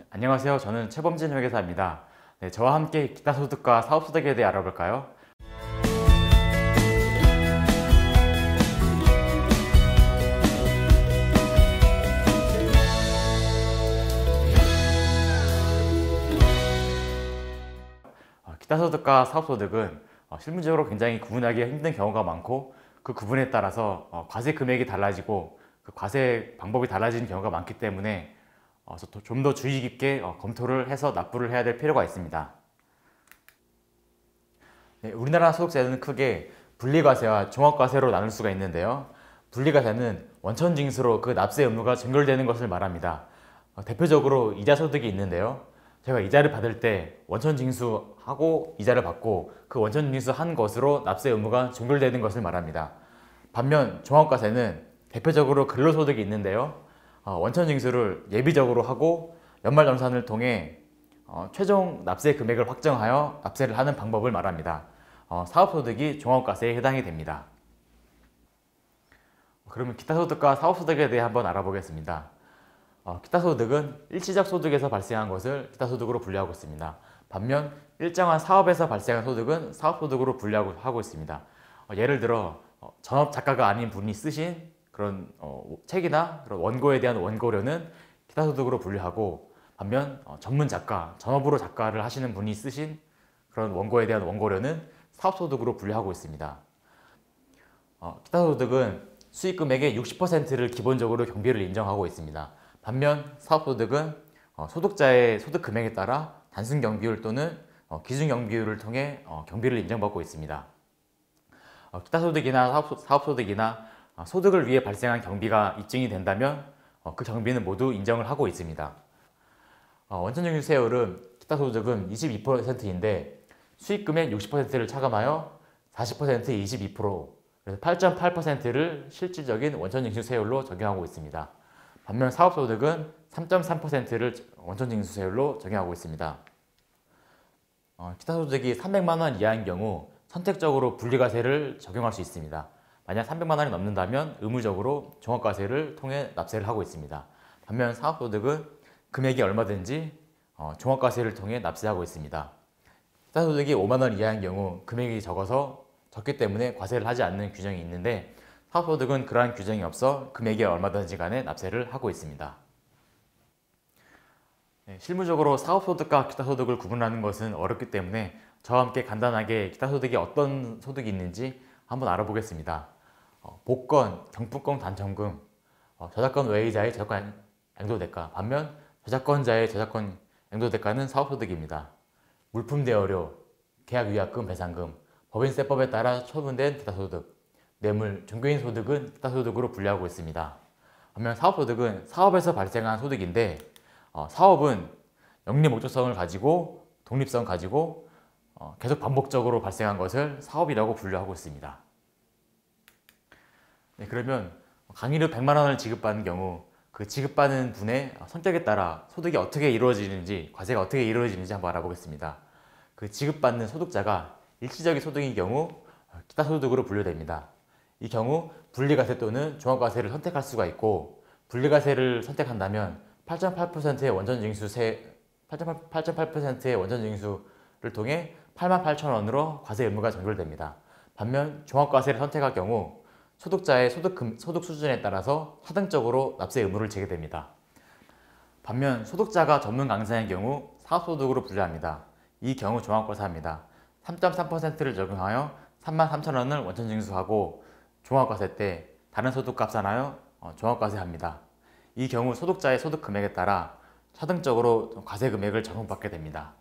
안녕하세요. 저는 최범진 회계사입니다. 네, 저와 함께 기타 소득과 사업 소득에 대해 알아볼까요? 기타 소득과 사업 소득은 실무적으로 굉장히 구분하기 힘든 경우가 많고, 그 구분에 따라서 과세 금액이 달라지고 그 과세 방법이 달라지는 경우가 많기 때문에 좀 더 주의 깊게 검토를 해서 납부를 해야 될 필요가 있습니다. 네, 우리나라 소득세는 크게 분리과세와 종합과세로 나눌 수가 있는데요. 분리과세는 원천징수로 그 납세 의무가 전결되는 것을 말합니다. 대표적으로 이자 소득이 있는데요. 제가 이자를 받을 때 원천징수하고 이자를 받고 그 원천징수한 것으로 납세 의무가 전결되는 것을 말합니다. 반면 종합과세는 대표적으로 근로소득이 있는데요. 원천징수를 예비적으로 하고 연말정산을 통해 최종 납세 금액을 확정하여 납세를 하는 방법을 말합니다. 사업소득이 종합과세에 해당이 됩니다. 그러면 기타소득과 사업소득에 대해 한번 알아보겠습니다. 기타소득은 일시적 소득에서 발생한 것을 기타소득으로 분류하고 있습니다. 반면 일정한 사업에서 발생한 소득은 사업소득으로 분류하고 있습니다. 예를 들어 전업 작가가 아닌 분이 쓰신 그런 책이나 그런 원고에 대한 원고료는 기타소득으로 분류하고, 반면 전문 작가, 전업으로 작가를 하시는 분이 쓰신 그런 원고에 대한 원고료는 사업소득으로 분류하고 있습니다. 기타소득은 수익금액의 60%를 기본적으로 경비를 인정하고 있습니다. 반면 사업소득은 소득자의 소득금액에 따라 단순경비율 또는 기준경비율을 통해 경비를 인정받고 있습니다. 기타소득이나 사업소득이나 소득을 위해 발생한 경비가 입증이 된다면 그 경비는 모두 인정을 하고 있습니다. 원천징수 세율은 기타소득은 22%인데 수익금의 60%를 차감하여 40%, 22%, 그래서 8.8%를 실질적인 원천징수 세율로 적용하고 있습니다. 반면 사업소득은 3.3%를 원천징수 세율로 적용하고 있습니다. 기타소득이 300만 원 이하인 경우 선택적으로 분리과세를 적용할 수 있습니다. 만약 300만 원이 넘는다면 의무적으로 종합과세를 통해 납세를 하고 있습니다. 반면 사업소득은 금액이 얼마든지 종합과세를 통해 납세하고 있습니다. 기타소득이 5만 원 이하인 경우 금액이 적기 때문에 과세를 하지 않는 규정이 있는데, 사업소득은 그러한 규정이 없어 금액이 얼마든지 간에 납세를 하고 있습니다. 실무적으로 사업소득과 기타소득을 구분하는 것은 어렵기 때문에 저와 함께 간단하게 기타소득이 어떤 소득이 있는지 한번 알아보겠습니다. 복권, 경품권 단첨금, 저작권 외이자의 저작권 양도대가, 반면 저작권자의 저작권 양도대가는 사업소득입니다. 물품 대여료, 계약위약금 배상금, 법인세법에 따라 처분된 기타소득, 뇌물, 종교인 소득은 기타소득으로 분류하고 있습니다. 반면 사업소득은 사업에서 발생한 소득인데, 사업은 영리 목적성을 가지고 독립성 가지고 계속 반복적으로 발생한 것을 사업이라고 분류하고 있습니다. 네, 그러면 강의료 100만 원을 지급받는 경우 그 지급받는 분의 성격에 따라 소득이 어떻게 이루어지는지, 과세가 어떻게 이루어지는지 한번 알아보겠습니다. 그 지급받는 소득자가 일시적인 소득인 경우 기타소득으로 분류됩니다. 이 경우 분리과세 또는 종합과세를 선택할 수가 있고, 분리과세를 선택한다면 8.8%의 원천징수를 통해 88,000원으로 과세 의무가 전결됩니다. 반면 종합과세를 선택할 경우 소득자의 소득 수준에 따라서 하등적으로 납세 의무를 지게 됩니다. 반면 소득자가 전문 강사인 경우 사업소득으로 분류합니다. 이 경우 종합과세합니다. 3.3%를 적용하여 33,000원을 원천징수하고 종합과세 때 다른 소득값 산하여 종합과세합니다. 이 경우 소득자의 소득 금액에 따라 차등적으로 과세 금액을 적용받게 됩니다.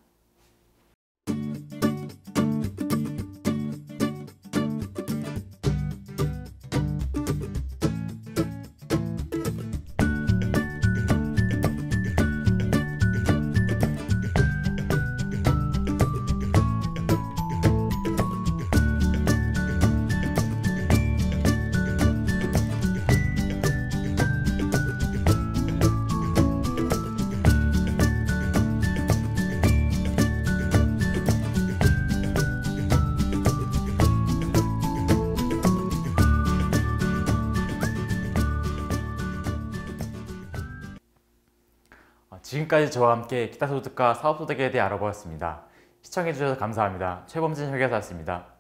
지금까지 저와 함께 기타소득과 사업소득에 대해 알아보았습니다. 시청해주셔서 감사합니다. 최범진 회계사였습니다.